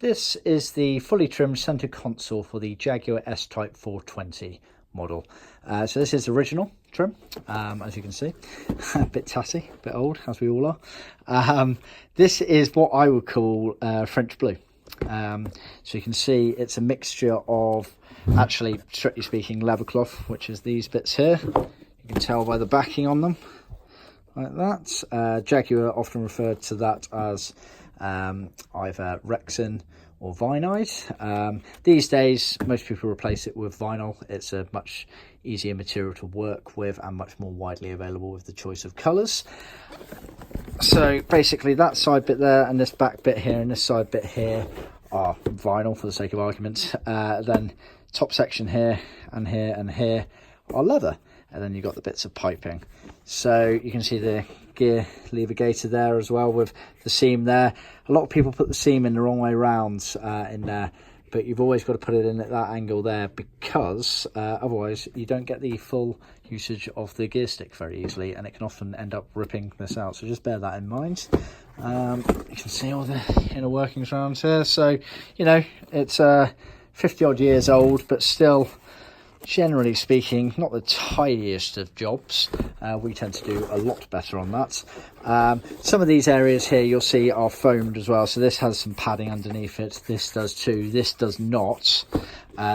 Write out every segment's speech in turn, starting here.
This is the fully trimmed centre console for the Jaguar S-Type 420 model. So this is original trim, as you can see. A bit tatty, a bit old, as we all are. This is what I would call French blue. So you can see it's a mixture of, actually, strictly speaking, leather cloth, which is these bits here. You can tell by the backing on them, like that. Jaguar often referred to that as either Rexine or Vaide. These days most people replace it with vinyl. It's a much easier material to work with and much more widely available with the choice of colours. So basically that side bit there and this back bit here and this side bit here are vinyl for the sake of argument. Then top section here and here and here are leather, and then you've got the bits of piping. So you can see the gear lever gator there as well with the seam there. A lot of people put the seam in the wrong way round in there, but you've always got to put it in at that angle there, because otherwise you don't get the full usage of the gear stick very easily, and it can often end up ripping this out. So just bear that in mind. You can see all the inner workings around here. So, you know, it's 50 odd years old, but still, generally speaking, not the tidiest of jobs. We tend to do a lot better on that. Some of these areas here you'll see are foamed as well, so this has some padding underneath it. This does too. This does not.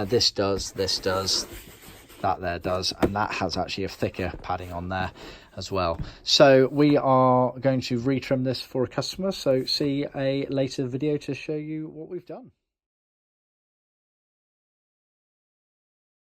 This does, that there does, and that has actually a thicker padding on there as well. So we are going to retrim this for a customer, so see a later video to show you what we've done.